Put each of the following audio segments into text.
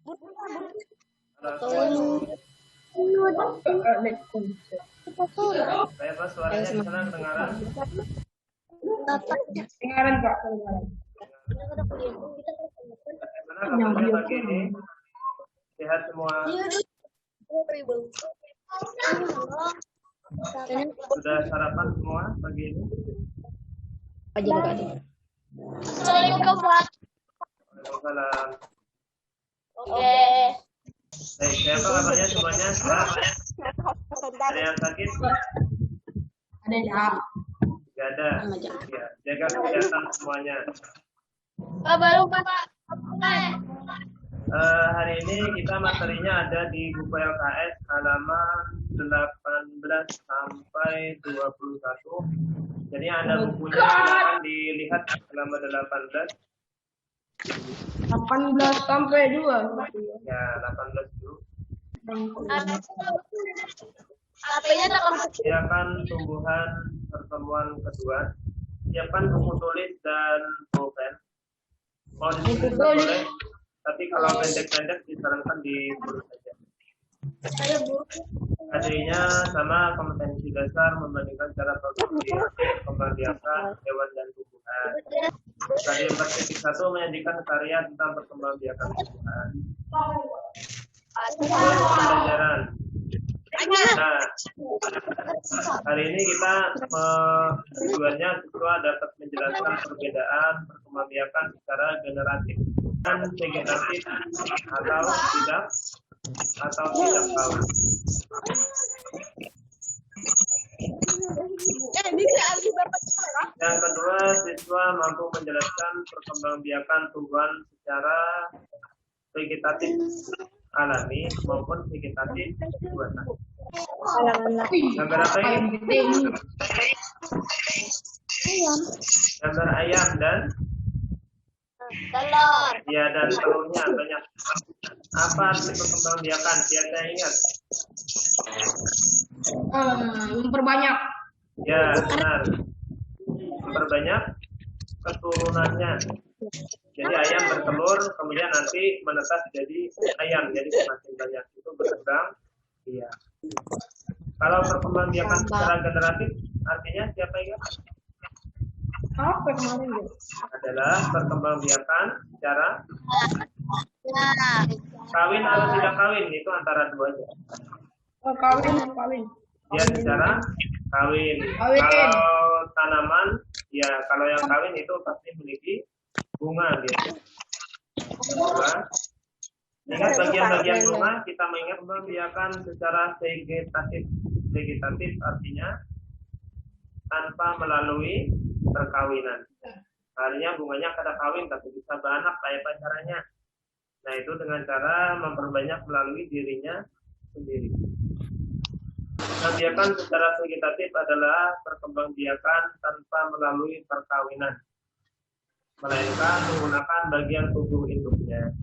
Kayak apa suaranya di sana kedengaran? Dengaran Kak. Bagaimana kabarnya pagi ini? Sehat semua? Sudah sarapan semua pagi ini? Assalamualaikum Pak. Waalaikumsalam. Oke. Baik, siapa kabarnya semuanya? Sehat? Ada yang sakit? Ada ya. Tidak ada. Ya, jaga kesehatan semuanya. Pak baru Pak. Hari ini kita materinya ada di buku LKS halaman 18 sampai 21. Jadi ada bukunya, silakan dilihat halaman 18. 18 sampai 2. Ya, 18 dulu. HP-nya tak Siapkan tumbuhan pertemuan kedua. Siapkan buku tulis dan pulpen. Mau ditulis boleh, tapi kalau pendek-pendek disarankan ditulis saja. Adanya sama kompetensi dasar membandingkan cara produksi, pembiakan hewan dan tumbuhan. Tadi 4.1 menyajikan karya tentang perkembangbiakan tumbuhan. Pembelajaran. Nah, hari ini kita tujuannya siswa dapat menjelaskan perbedaan perkembangbiakan secara generatif dan vegetatif atau tidak tahu. Yang kedua, siswa mampu menjelaskan perkembangbiakan tumbuhan secara vegetatif alami maupun vegetatif buatan. Gambar apa ini? Gambar ayam dan telur. ya, dan telurnya banyak. Apa arti perkembangbiakan? Siapa yang ingat? Memperbanyak. Ya, benar. Memperbanyak keturunannya. Jadi ayam bertelur, kemudian nanti menetas jadi ayam, jadi semakin banyak itu berkembang. Iya. Kalau perkembangbiakan secara generatif, artinya siapa ingat? Apa kemarin ya? Adalah perkembangbiakan secara kawin atau tidak kawin, itu antara dua aja. Oh, kawin. Ya, secara kawin. Kawin. Kalau tanaman, ya kalau yang kawin itu pasti memiliki bunga gitu. Bunga. Ingat bagian-bagian bunga, kita mengingat perkembangbiakan secara vegetatif artinya tanpa melalui perkawinan. Artinya bunganya kada kawin tapi bisa beranak, kayak apa caranya? Nah, itu dengan cara memperbanyak melalui dirinya sendiri. Perkembangbiakan secara vegetatif adalah perkembangbiakan tanpa melalui perkawinan, melainkan menggunakan bagian tubuh induknya.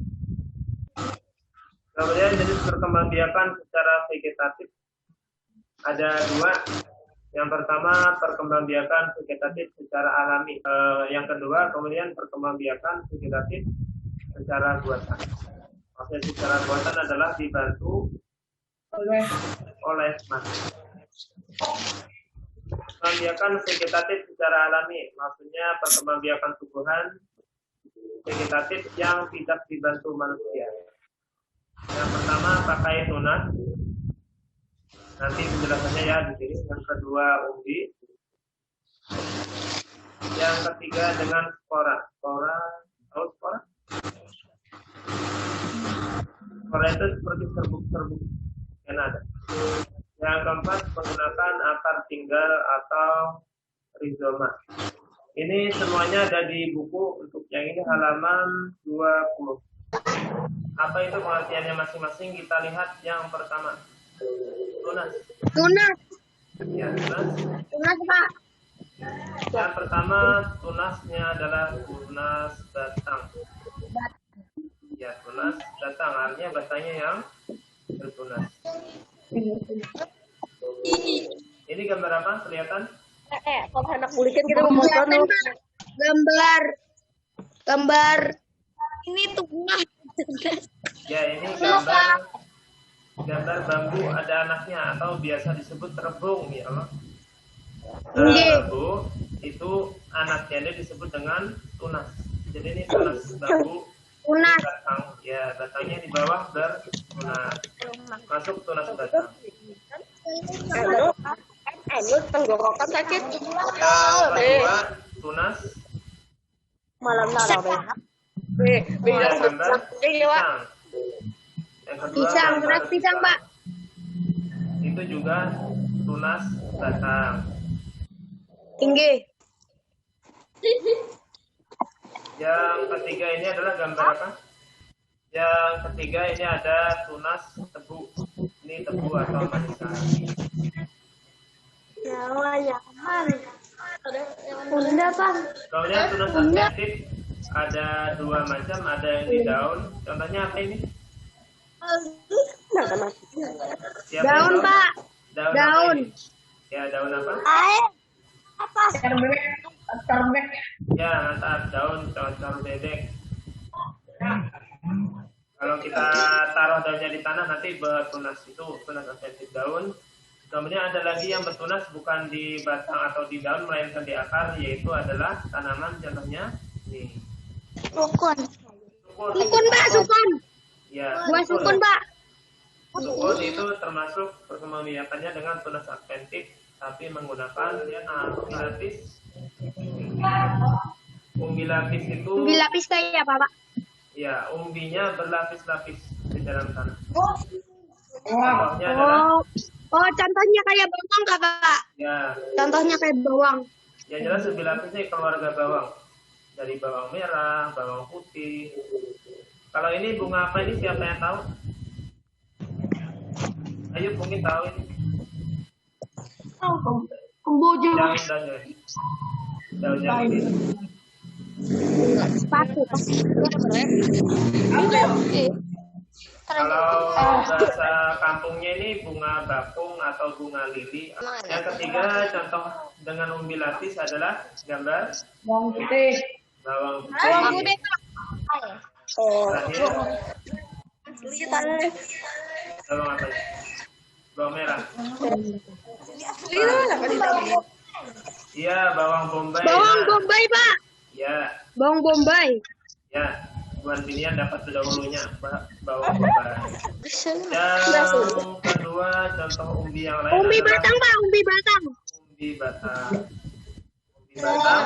Kemudian jenis perkembangbiakan secara vegetatif ada dua. Yang pertama perkembangbiakan vegetatif secara alami. Yang kedua kemudian perkembangbiakan vegetatif secara buatan. Maksudnya secara buatan adalah dibantu oleh manusia. Perkembangbiakan vegetatif secara alami, maksudnya perkembangbiakan tumbuhan vegetatif yang tidak dibantu manusia. Yang pertama pakai tunas, nanti penjelasannya ya di sini. Yang kedua umbi. Yang ketiga dengan spora. Tahu spora? Spora itu seperti serbuk-serbuk yang ada. Yang keempat menggunakan akar tinggal atau rizoma. Ini semuanya ada di buku. Untuk yang ini halaman 20. Apa itu pengertiannya masing-masing? Kita lihat yang pertama. Tunas. Ya, tunas. Tunas Pak. Yang pertama tunasnya adalah tunas batang. Ya, tunas batang artinya batangnya yang bertunas. Ini gambar apa? Kelihatan? Kalau anak bulikan kita mau foto. Gambar. Ini tunas. Ya, ini gambar bambu ada anaknya atau biasa disebut rebung ya Allah. Bambu itu anaknya ini disebut dengan tunas. Jadi ini tunas bambu. Tunas. Batang, ya batangnya di bawah bertunas. Masuk tunas batang. Tenggorokan sakit. Yang kedua tunas. Malam naraweh. Yang gambar pisang. Yang kedua Pisang, gambar tunas pisang, Pak. Itu juga tunas batang. Tinggi. Yang ketiga ini adalah gambar apa? Yang ketiga ini ada tunas tebu. Ini tebu atau manisan. Bunda, Pak. Kemudian tunas aksentif ada dua macam, ada yang di daun. Contohnya apa ini? Siapa Daun, yang tahu? Pak. Daun. Daun. Apa ini? Ya, daun apa? Air. Apa? Terbek. Ya, mantap. Daun cocor bebek. Kalau kita taruh daunnya di tanah nanti bertunas, itu tunas aksentif daun. Kemudian ada lagi yang bertunas bukan di batang atau di daun, melainkan di akar, yaitu adalah tanaman, contohnya nih. Sukun. Sukun. Sukun, Pak, sukun. Ya, Buah sukun, Pak. sukun itu termasuk perkembangbiakannya dengan tunas aksentif, tapi menggunakan umbi lapis. Umbi lapis itu, Umbi lapis kayak apa, Pak? ya, umbinya berlapis-lapis di dalam tanah. Wah, Contohnya adalah, Oh, contohnya kayak bawang, Kakak. ya, Contohnya kayak bawang. yang jelas umbi lapis ini keluarga bawang. Dari bawang merah, bawang putih. Kalau ini bunga apa ini, siapa yang tahu? Ayo mungkin tahu ini. kemboja. Daun-daunnya. Daunnya ini. Sepatu. Kalau bahasa kampungnya ini bunga bakung atau bunga lili. Yang ketiga contoh dengan umbi lapis adalah gambar Bawang putih. bawang Bawang putih. putih, Pak. Oh. Terakhir bawang apa ya? Bawang merah. Iya, bawang bombay. Bawang Nah, bombay, Pak. ya, Bawang bombay. ya. Buan Binian dapat dahulunya bawang bombay. Yang kedua contoh umbi yang lain Umbi adalah batang, Pak. Umbi batang. umbi batang. Umbi batang.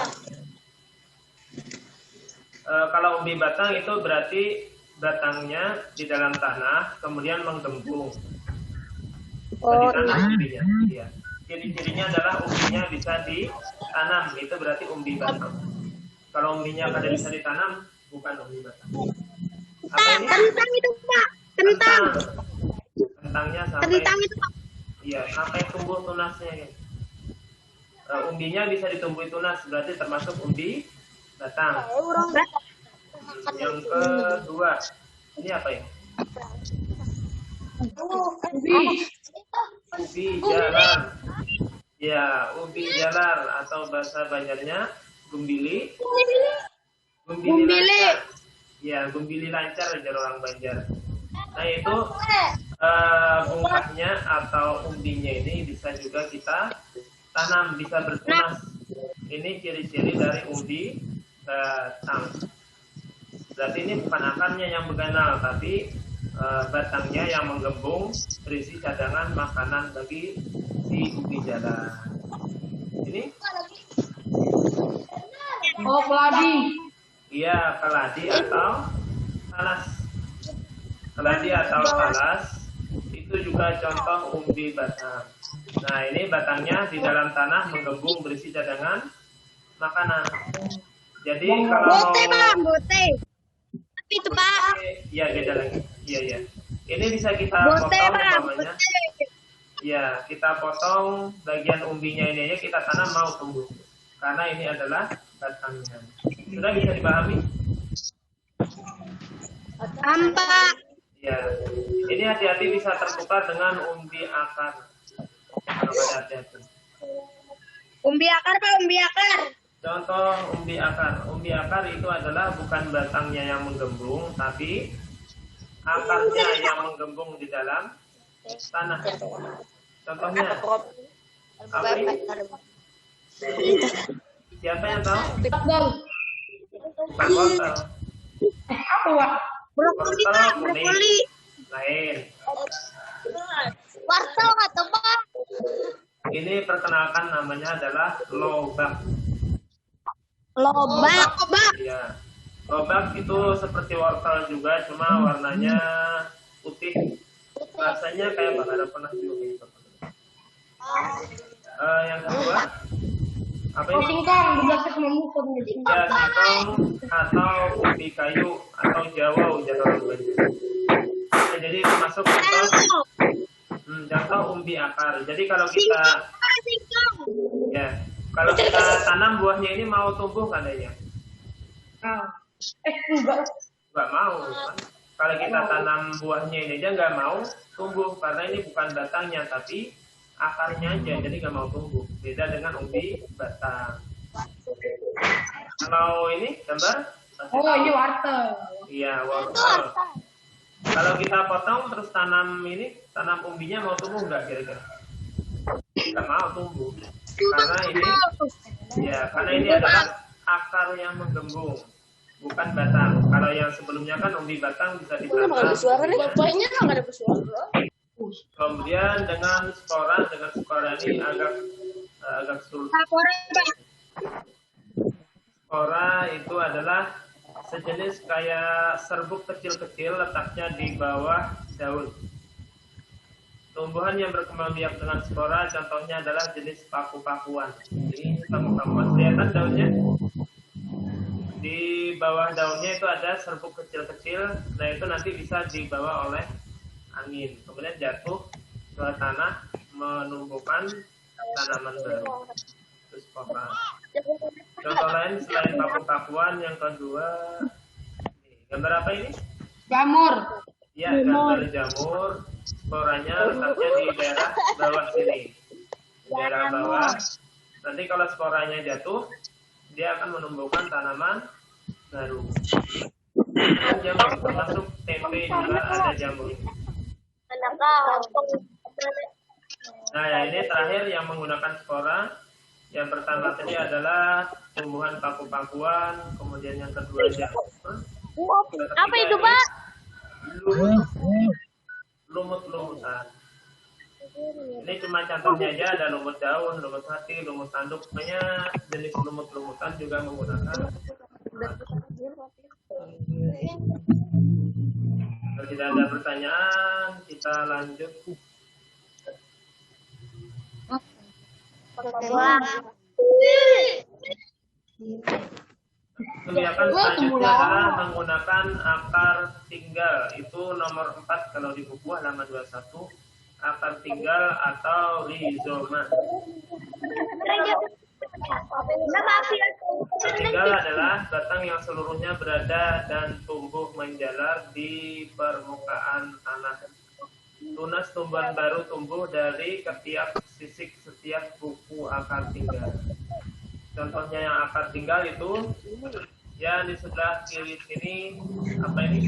Kalau umbi batang itu berarti batangnya di dalam tanah, kemudian menggembung. Di tanah umbinya. Iya. Ciri-cirinya adalah umbinya bisa ditanam, itu berarti umbi batang. Kalau umbinya kada bisa ditanam, bukan umbi batang. Apa ini? Kentang itu, Pak. Kentang. Kentangnya sampai, Kentang itu, Pak. iya, sampai tumbuh tunasnya. Umbinya bisa ditumbuhi tunas, berarti termasuk umbi batang. Yang kedua, ini apa ya? Ubi jalar. Ya, ubi jalar atau bahasa Banjarnya gumbili. Gumbili lancar. Ya, gumbili lancar aja orang Banjar. Nah, itu bungkahnya atau umbinya ini bisa juga kita tanam, bisa bertunas. Ini ciri-ciri dari umbi batang. Berarti ini bukan akarnya yang berganal, tapi batangnya yang menggembung berisi cadangan makanan bagi si ubi jalar. Ini? Oh, keladi. Iya, keladi atau talas. Keladi atau talas itu juga contoh umbi batang. Nah, ini batangnya di dalam tanah menggembung berisi cadangan makanan. Jadi kalau Bote, Pak. Bote. Tapi itu, Pak. Iya, beda lagi. Iya, iya. Ini bisa kita Bote, potong Pak. umpamanya. Bote. Ya, kita potong bagian umbinya ini aja, kita tanam mau tumbuh. Karena ini adalah batangnya. Sudah bisa dipahami? Pak. Ya. Ini hati-hati bisa tertukar dengan umbi akar. Kalau hati-hati. Umbi akar, Pak. Umbi akar. Contoh umbi akar. Umbi akar itu adalah bukan batangnya yang menggembung, tapi akarnya yang menggembung di dalam tanah. Contohnya, apa ini? Siapa yang tahu? Wortel. Bukan wortel. Apa, Wak? Brokoli, Wortel Pak. kuning. Brokoli. Lain. Wortel atau Pak? Ini perkenalkan namanya adalah lobak. Lobak. Iya. Lobak itu seperti wortel juga, cuma warnanya putih. Rasanya kayak bakar pernah juga. Yang kedua, apa Oh, ini? singkong. Dibelah sama mukun. Ya, singkong atau ubi kayu atau jawa ujar orang Bali. Ya, jadi termasuk contoh umbi akar. Jadi kalau kita ya kalau kita tanam buahnya ini mau tumbuh katanya? Ah. Enggak. Nggak mau. Kan? Kalau kita tanam buahnya ini aja nggak mau tumbuh karena ini bukan batangnya tapi akarnya aja, jadi nggak mau tumbuh. Beda dengan umbi batang. Kalau ini gambar? Oh, ini wortel. Iya, wortel. Kalau kita potong terus tanam umbinya mau tumbuh nggak kira-kira? Nggak mau tumbuh. Karena ini adalah akar yang menggembung, bukan batang. Kalau yang sebelumnya kan umbi batang bisa ditanam. Bapaknya nggak ada bersuara. Kemudian dengan spora ini agak sulit. Spora itu adalah sejenis kayak serbuk kecil-kecil letaknya di bawah daun. Tumbuhan yang berkembang biak dengan spora contohnya adalah jenis paku-pakuan. Ini paku-pakuan, kelihatan daunnya? Di bawah daunnya itu ada serbuk kecil-kecil. Nah itu nanti bisa dibawa oleh angin. Kemudian jatuh ke tanah menumbuhkan tanaman baru. Itu spora. Contoh lain selain paku-pakuan yang kedua, gambar apa ini? Jamur. Ya, gambar jamur. Sporanya letaknya di daerah bawah sini. Di daerah bawah. Nanti kalau sporanya jatuh, dia akan menumbuhkan tanaman baru. Jamur termasuk tempe juga ada jamur. Nah, ya ini terakhir yang menggunakan spora. Yang pertama tadi adalah tumbuhan paku-pakuan, kemudian yang kedua jamur. Apa itu, Pak? Lumut-lumutan. Ini cuma contohnya aja, ada lumut daun, lumut hati, lumut tanduk. Semuanya jenis lumut-lumutan juga menggunakan. Kalau tidak ada pertanyaan, kita lanjut. Kebijakan selanjutnya adalah menggunakan akar tinggal. Itu nomor 4 kalau di buku halaman 21. Akar tinggal atau rizoma. Akar tinggal adalah batang yang seluruhnya berada dan tumbuh menjalar di permukaan tanah. Tunas tumbuhan baru tumbuh dari ketiak sisik setiap buku akar tinggal. Contohnya yang akar tinggal itu ya di sebelah kiri sini apa ini?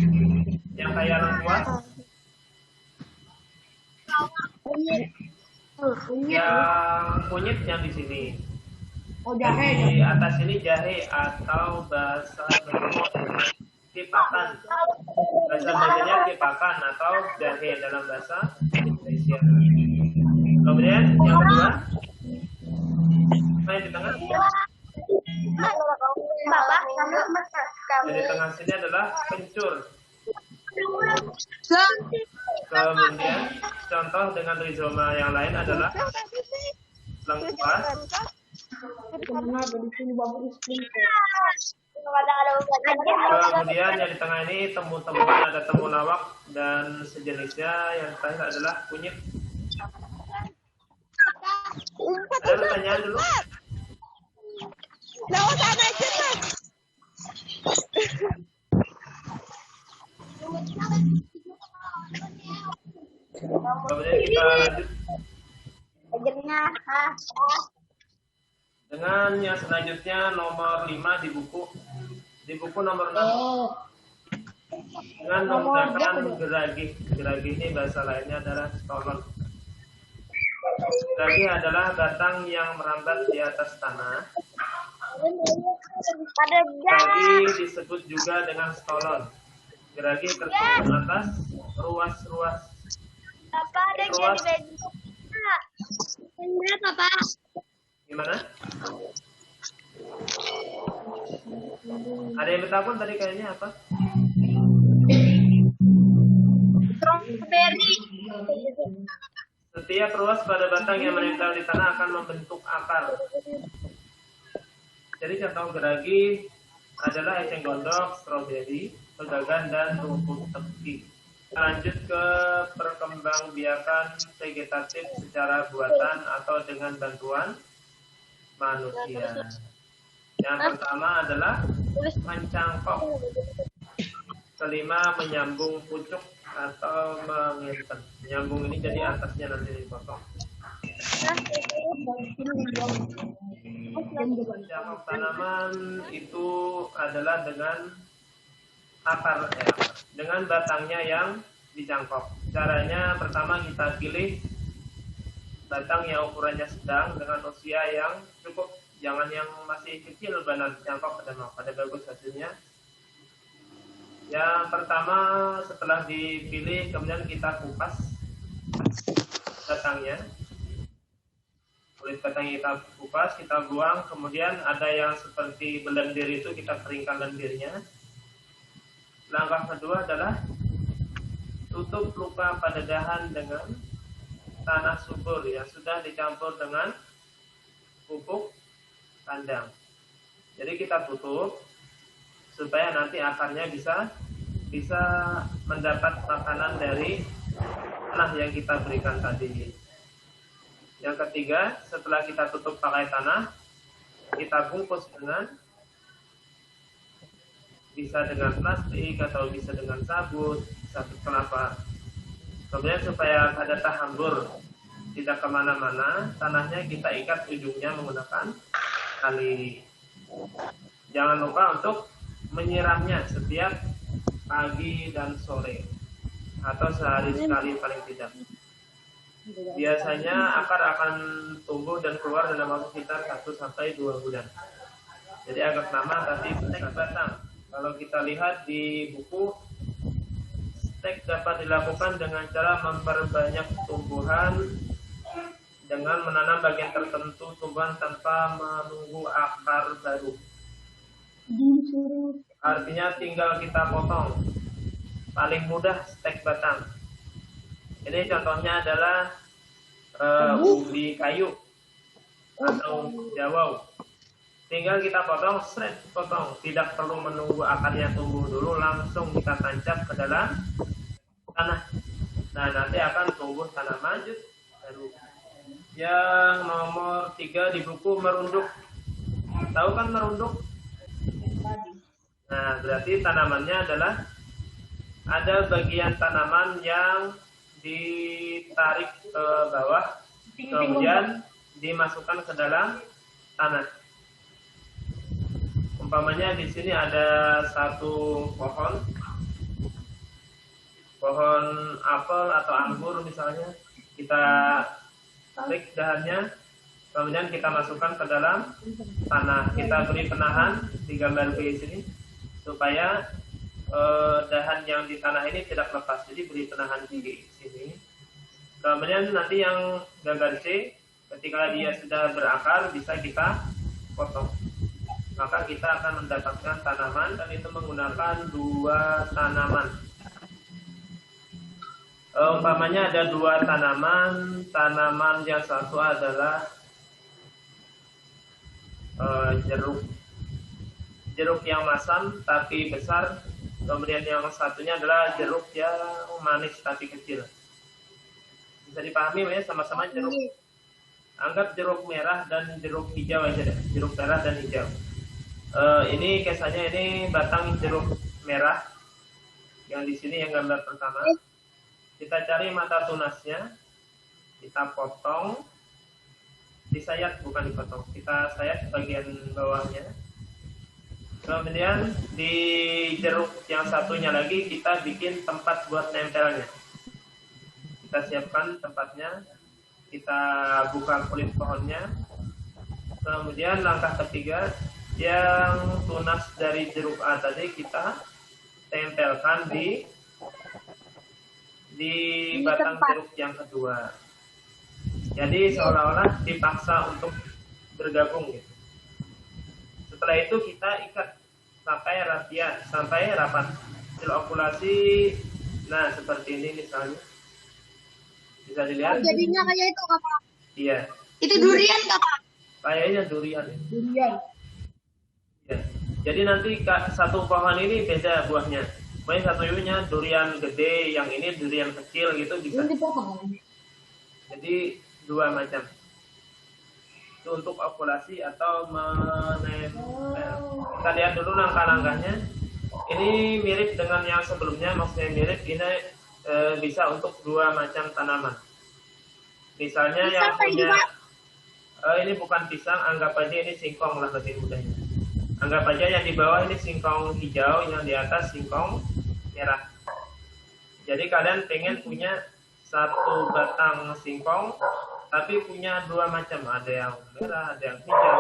Yang kayak lengkuas. Yang kunyit yang di sini. Oh, jahe. Di atas ini jahe atau bahasa kipakan. Bahasa Indonesianya kipakan atau jahe dalam bahasa Indonesia. Kemudian yang kedua, apa yang di tengah? Di tengah sini adalah kencur. Kemudian contoh dengan rizoma yang lain adalah lengkuas. Kemudian yang di tengah ini temu-temuan, ada temulawak dan sejenisnya. Yang terakhir adalah kunyit. Ada pertanyaan dulu? Kemudian kita lanjut dengan yang selanjutnya nomor 5 di buku nomor 6. dengan menggunakan geragi. Geragi ini bahasa lainnya adalah stolon. Geragi adalah batang yang merambat di atas tanah. Ada Geragi disebut juga dengan stolon. Geragi tersusun atas ruas-ruas. apa ada Ruas. jadi berapa Pak? Gimana? Ada yang bertakun tadi kayaknya apa? Strawberry. Setiap ruas pada batang yang menempel di tanah akan membentuk akar. Jadi contoh geragi adalah eceng gondok, stroberi, pegagan, dan rumput tepi. Lanjut ke perkembangbiakan vegetatif secara buatan atau dengan bantuan manusia. Yang pertama adalah mencangkok. Kelima, menyambung pucuk atau mengenten. Menyambung ini jadi atasnya nanti dipotong. Mencangkok tanaman itu adalah dengan akar dengan batangnya yang dicangkok. Caranya pertama kita pilih batang yang ukurannya sedang dengan usia yang cukup, jangan yang masih kecil badan dicangkok pada bagus hasilnya. Yang pertama setelah dipilih kemudian kita kupas batangnya. Kulit batangnya kita kupas, kita buang, kemudian ada yang seperti belendir itu kita keringkan lendirnya. Langkah kedua adalah tutup luka pada dahan dengan tanah subur yang sudah dicampur dengan pupuk kandang. Jadi kita tutup supaya nanti akarnya bisa mendapat makanan dari tanah yang kita berikan tadi. Yang ketiga, setelah kita tutup pakai tanah, kita bungkus bisa dengan plastik atau bisa dengan sabut, sabut kelapa. Kemudian supaya ada hambur tidak kemana-mana, tanahnya kita ikat ujungnya menggunakan tali. Jangan lupa untuk menyiramnya setiap pagi dan sore atau sehari sekali paling tidak. Biasanya akar akan tumbuh dan keluar dalam waktu sekitar 1-2 bulan. Jadi agak lama tapi stek batang. Kalau kita lihat di buku, stek dapat dilakukan dengan cara memperbanyak tumbuhan dengan menanam bagian tertentu tumbuhan tanpa menunggu akar baru. Artinya tinggal kita potong. Paling mudah stek batang. Ini contohnya adalah ubi kayu atau jawau. Tinggal kita potong, potong. Tidak perlu menunggu akarnya tumbuh dulu, langsung kita tancap ke dalam tanah. Nah, nanti akan tumbuh tanaman baru. Yang nomor 3 di buku merunduk. Tahu kan merunduk? Nah, berarti tanamannya adalah ada bagian tanaman yang ditarik ke bawah, kemudian dimasukkan ke dalam tanah. Umpamanya di sini ada satu pohon apel atau anggur misalnya, kita tarik dahannya, kemudian kita masukkan ke dalam tanah. Kita beri penahan di gambar B sini supaya dahan yang di tanah ini tidak lepas, jadi beri penahan di sini. Kemudian nanti yang gambar C, ketika dia sudah berakar bisa kita potong, maka kita akan mendapatkan tanaman, dan itu menggunakan 2 tanaman. Umpamanya ada 2 tanaman yang satu adalah jeruk yang masam tapi besar. Kemudian yang satunya adalah jeruk yang manis tapi kecil. Bisa dipahami ya, sama-sama jeruk. Anggap jeruk merah dan jeruk hijau aja deh. Jeruk merah dan hijau. Ini kisahnya ini batang jeruk merah. Yang di sini yang gambar pertama. Kita cari mata tunasnya. Kita potong. Disayat, bukan dipotong. Kita sayat bagian bawahnya. Kemudian di jeruk yang satunya lagi kita bikin tempat buat nempelnya. Kita siapkan tempatnya, kita buka kulit pohonnya. Kemudian langkah ketiga, yang tunas dari jeruk A tadi kita tempelkan di batang jeruk yang kedua. Jadi seolah-olah dipaksa untuk bergabung gitu. Setelah itu kita ikat sampai rapat. Hasil okulasi, nah seperti ini misalnya. Bisa dilihat. Jadinya kayak itu kakak. Iya. Itu durian kakak. Kayaknya durian ya. Durian. Ya. Jadi nanti satu pohon ini beda buahnya. Pokoknya satunya durian gede, yang ini durian kecil gitu bisa. Ini dipotong. Jadi dua macam. Itu untuk okulasi atau menempel. Kita lihat dulu langkah-langkahnya. Ini mirip dengan yang sebelumnya, maksudnya mirip. Ini bisa untuk dua macam tanaman. Misalnya yang punya ini bukan pisang, anggap aja ini singkong lah lebih mudahnya. Anggap aja yang di bawah ini singkong hijau, yang di atas singkong merah. Jadi kalian pengen punya satu batang singkong, tapi punya dua macam, ada yang merah, ada yang hijau.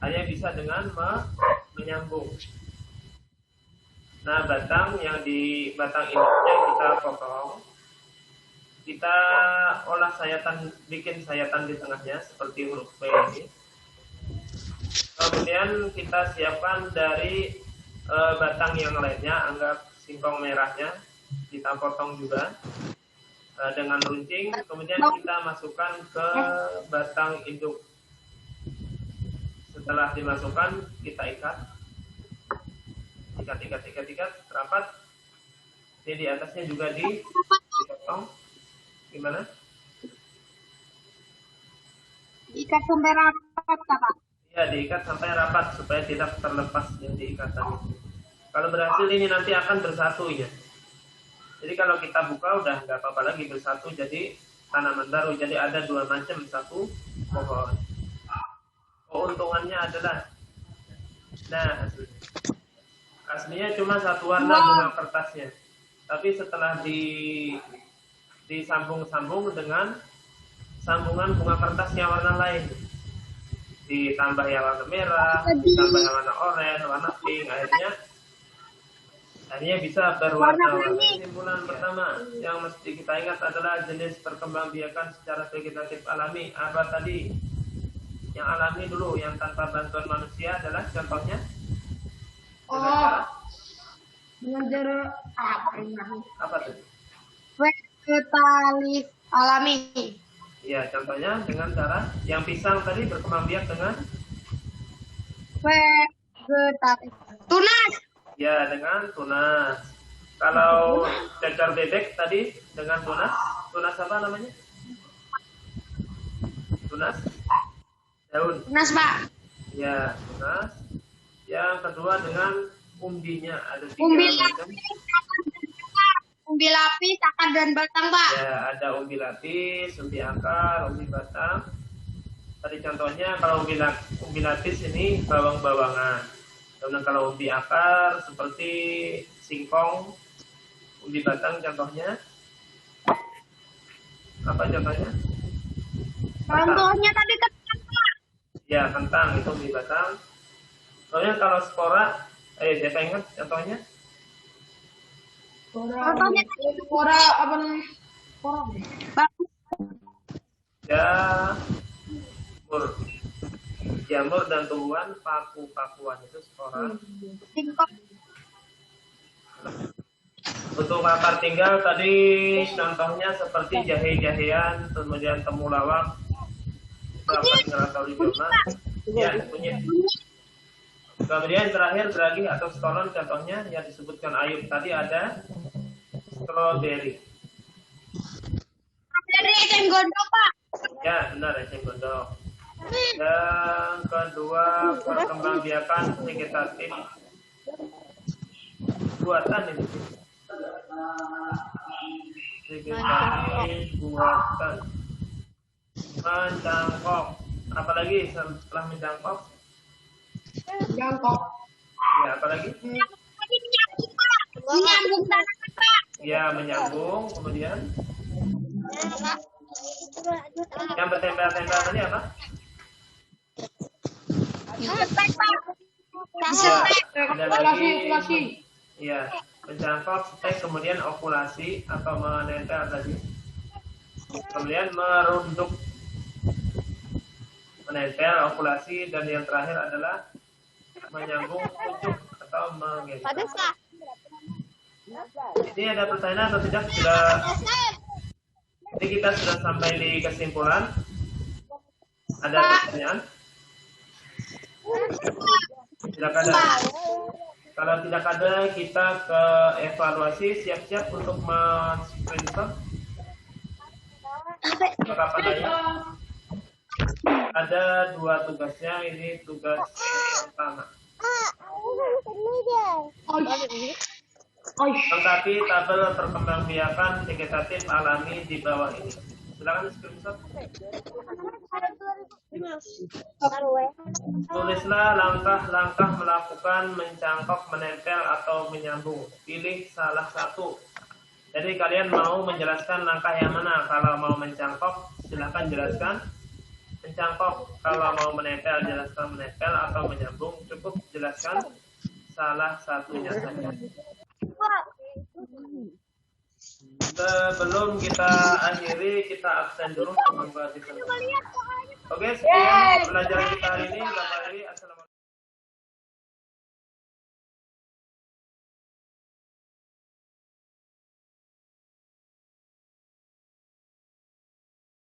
Hanya bisa dengan menyambung. Nah, batang induknya kita potong. Kita olah sayatan, bikin sayatan di tengahnya seperti huruf P ini. Kemudian kita siapkan dari batang yang lainnya, anggap singkong merahnya, kita potong juga dengan runcing. Kemudian kita masukkan ke batang induk. Setelah dimasukkan, kita ikat rapat. Ini di atasnya juga dipotong. Gimana? Ikat sampai rapat kakak. Ya, diikat sampai rapat supaya tidak terlepas yang diikatan itu. Kalau berhasil ini nanti akan bersatu ya. Jadi kalau kita buka udah nggak apa-apa lagi, bersatu jadi tanaman baru. Jadi ada dua macam satu pohon. Keuntungannya adalah, nah aslinya cuma satu warna bunga kertasnya. Tapi setelah disambung-sambung dengan sambungan bunga kertas yang warna lain, ditambah yang warna merah, ditambah yang warna oranye, warna pink, akhirnya bisa berwarna-warni. Kesimpulan pertama yang mesti kita ingat adalah jenis perkembangbiakan secara vegetatif alami. Apa tadi? Yang alami dulu, yang tanpa bantuan manusia adalah contohnya. Dengan cara Apa tadi? Vegetatif alami. Ya, contohnya dengan cara yang pisang tadi berkembang biak dengan Vegetatif. Tunas. ya dengan tunas. Kalau cacar bebek tadi dengan tunas apa namanya? Tunas daun. Tunas pak. Ya, tunas. Yang kedua dengan umbinya, ada tiga macam. Umbi lapis, akar dan batang pak. Ya, ada umbi lapis, umbi akar, umbi batang. Tadi contohnya kalau umbi lapis ini bawang-bawangan. Kemudian kalau umbi akar seperti singkong, umbi batang contohnya. Apa contohnya? Contohnya tadi kentang pak. Ya, kentang itu umbi batang. Soalnya kalau spora, siapa ingat contohnya? Contohnya Spora apa namanya? Spora. Jamur dan tumbuhan paku-pakuan itu spora. singkong. Untuk akar tinggal tadi contohnya seperti jahe-jahean, kemudian temulawak, atau rizoma, ya kunyit. Kemudian terakhir geragi atau stolon, contohnya yang disebutkan Ayub tadi ada stroberi. Dari eceng gondok pak. Ya benar, eceng gondok. Yang kedua perkembangbiakan vegetatif buatan ini. Vegetatif buatan. Mencangkok. Apalagi setelah mencangkok? Jangkok. Ya, apalagi? Menyambung tanah, Pak. Ya, menyambung. Kemudian yang bertempel-tempel tadi apa? Disetek, Pak. Ya, ada lagi. Okulasi. Ya, mencangkok, stek, kemudian okulasi atau menempel tadi. Kemudian merunduk, menempel, okulasi, dan yang terakhir adalah menyambung, pucuk atau menggesek. Ini ada pertanyaan atau tidak? Jadi kita sudah sampai di kesimpulan. Ada pertanyaan? Tidak ada. Kalau tidak ada, kita ke evaluasi. Siap-siap untuk men-screenshot. Kapan aja? Ada 2 tugasnya. Ini tugas pertama. Lengkapi tabel perkembangbiakan vegetatif alami di bawah ini. Silakan screenshot. Tulislah langkah-langkah melakukan mencangkok, menempel, atau menyambung. Pilih salah satu. Jadi kalian mau menjelaskan langkah yang mana? Kalau mau mencangkok, silakan jelaskan mencangkok. Kalau mau menempel, jelaskan menempel atau menyambung. Cukup jelaskan salah satunya saja. Sebelum kita akhiri, kita absen dulu. Oke, sekian pelajaran kita hari ini.